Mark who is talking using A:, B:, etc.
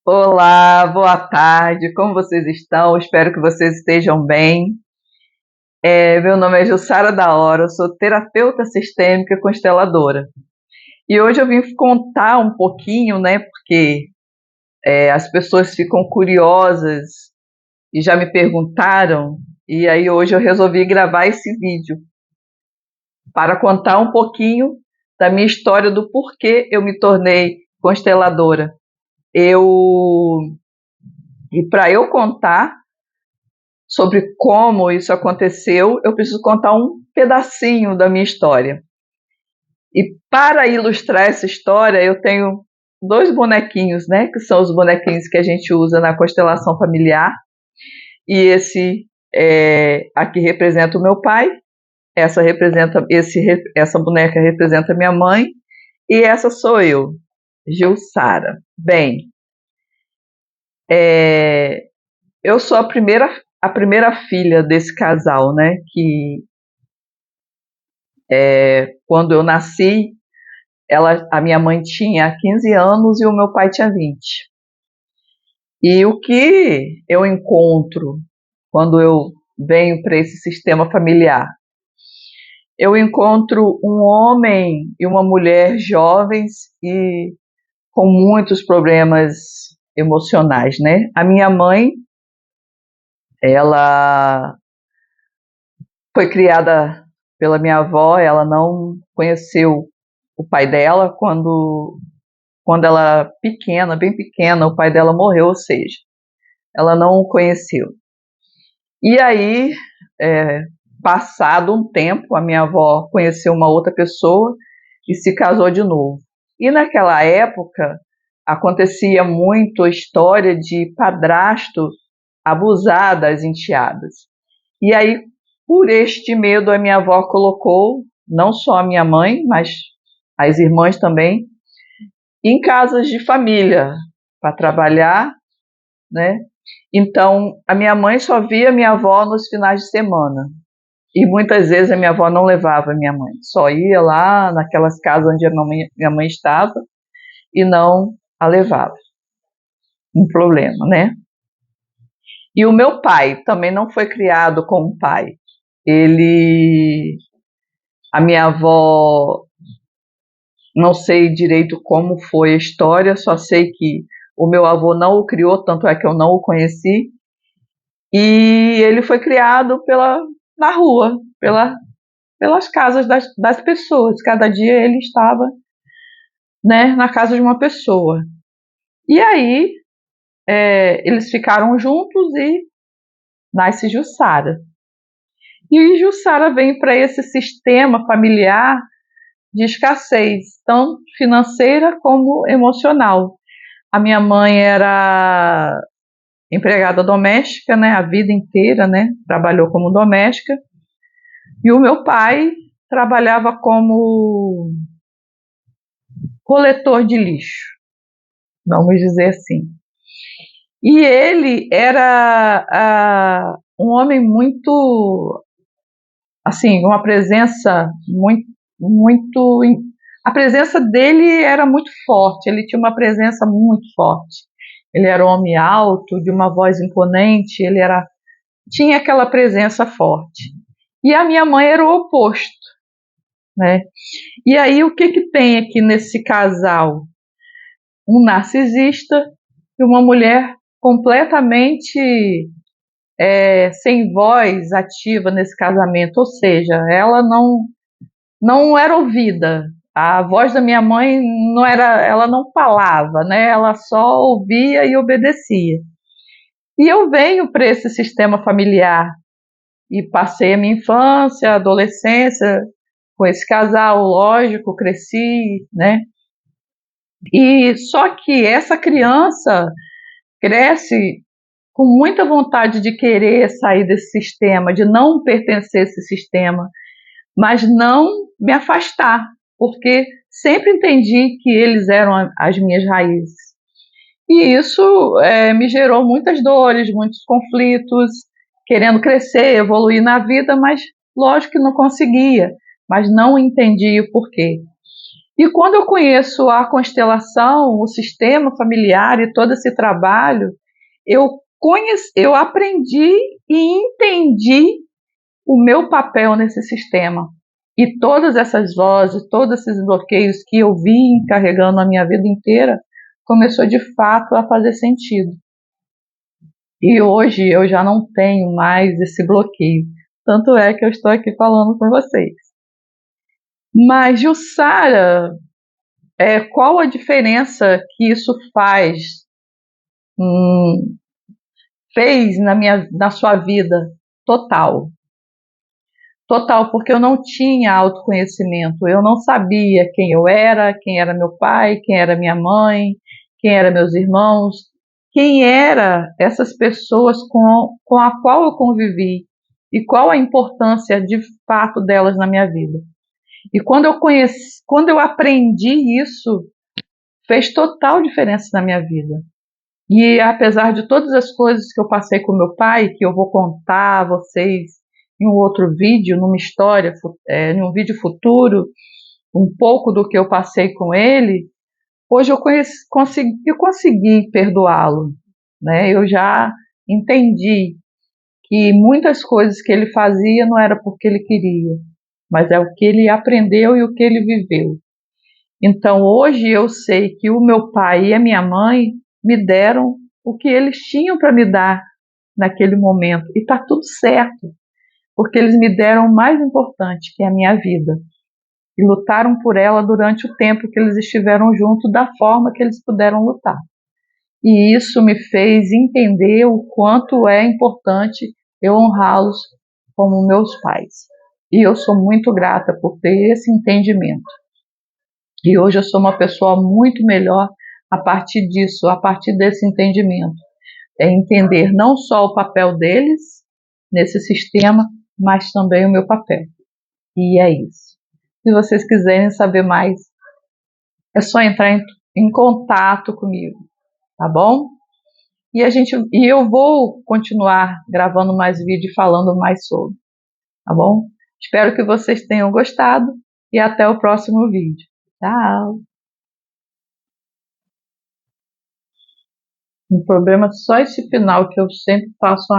A: Olá, boa tarde, como vocês estão? Espero que vocês estejam bem. Meu nome é Jussara da Hora, eu sou terapeuta sistêmica consteladora. E hoje eu vim contar um pouquinho, né, porque as pessoas ficam curiosas e já me perguntaram, e aí hoje eu resolvi gravar esse vídeo para contar um pouquinho da minha história do porquê eu me tornei consteladora. Eu, e para eu contar sobre como isso aconteceu, eu preciso contar um pedacinho da minha história. E para ilustrar essa história, eu tenho dois bonequinhos, né, que são os bonequinhos que a gente usa na constelação familiar. E aqui representa o meu pai, essa boneca representa minha mãe e essa sou eu, Gilsara. Bem, é, eu sou a primeira filha desse casal, né, que quando eu nasci, a minha mãe tinha 15 anos e o meu pai tinha 20. E o que eu encontro quando eu venho para esse sistema familiar? Eu encontro um homem e uma mulher jovens e com muitos problemas emocionais, né? A minha mãe, ela foi criada pela minha avó, ela não conheceu o pai dela quando ela era pequena, bem pequena, o pai dela morreu, ou seja, ela não o conheceu. E aí, é, passado um tempo, a minha avó conheceu uma outra pessoa e se casou de novo. E naquela época, acontecia muito a história de padrasto abusar das enteadas. E aí, por este medo, a minha avó colocou não só a minha mãe, mas as irmãs também, em casas de família para trabalhar, né? Então, a minha mãe só via minha avó nos finais de semana. E muitas vezes a minha avó não levava a minha mãe, só ia lá naquelas casas onde a minha mãe estava e não a levava. Um problema, né? E o meu pai também não foi criado como pai. Ele, a minha avó, não sei direito como foi a história, só sei que o meu avô não o criou, tanto é que eu não o conheci. E ele foi criado na rua, pelas casas das pessoas. Cada dia ele estava, né, na casa de uma pessoa. E aí eles ficaram juntos e nasce Jussara. E Jussara vem para esse sistema familiar de escassez, tanto financeira como emocional. A minha mãe era empregada doméstica, né, a vida inteira, né, trabalhou como doméstica. E o meu pai trabalhava como coletor de lixo, vamos dizer assim. E ele era um homem muito, assim, uma presença muito. A presença dele era muito forte, ele tinha uma presença muito forte. Ele era um homem alto, de uma voz imponente, tinha aquela presença forte. E a minha mãe era o oposto, né? E aí o que tem aqui nesse casal? Um narcisista e uma mulher completamente sem voz ativa nesse casamento, ou seja, ela não era ouvida. A voz da minha mãe não era, ela não falava, né? Ela só ouvia e obedecia. E eu venho para esse sistema familiar e passei a minha infância, a adolescência com esse casal, lógico, cresci, né? E só que essa criança cresce com muita vontade de querer sair desse sistema, de não pertencer a esse sistema, mas não me afastar, porque sempre entendi que eles eram as minhas raízes. E isso me gerou muitas dores, muitos conflitos, querendo crescer, evoluir na vida, mas lógico que não conseguia, mas não entendia o porquê. E quando eu conheço a constelação, o sistema familiar e todo esse trabalho, eu aprendi e entendi o meu papel nesse sistema. E todas essas vozes, todos esses bloqueios que eu vim carregando a minha vida inteira, começou de fato a fazer sentido. E hoje eu já não tenho mais esse bloqueio. Tanto é que eu estou aqui falando com vocês. Mas, Jussara, qual a diferença que isso fez na sua vida? Total. Total, porque eu não tinha autoconhecimento, eu não sabia quem era meu pai, quem era minha mãe, quem eram meus irmãos, quem eram essas pessoas com a qual eu convivi e qual a importância de fato delas na minha vida. E quando eu aprendi isso, fez total diferença na minha vida. E apesar de todas as coisas que eu passei com meu pai, que eu vou contar a vocês em um outro vídeo, numa história, em um vídeo futuro, um pouco do que eu passei com ele, hoje eu consegui perdoá-lo, né? Eu já entendi que muitas coisas que ele fazia não era porque ele queria, mas é o que ele aprendeu e o que ele viveu. Então hoje eu sei que o meu pai e a minha mãe me deram o que eles tinham para me dar naquele momento, e está tudo certo, porque eles me deram o mais importante, que é a minha vida, e lutaram por ela durante o tempo que eles estiveram juntos, da forma que eles puderam lutar. E isso me fez entender o quanto é importante eu honrá-los como meus pais. E eu sou muito grata por ter esse entendimento. E hoje eu sou uma pessoa muito melhor a partir disso, a partir desse entendimento. É entender não só o papel deles nesse sistema, mas também o meu papel. E é isso. Se vocês quiserem saber mais, é só entrar em contato comigo, tá bom? E eu vou continuar gravando mais vídeos falando mais sobre, tá bom? Espero que vocês tenham gostado e até o próximo vídeo. Tchau! Um problema só esse final que eu sempre faço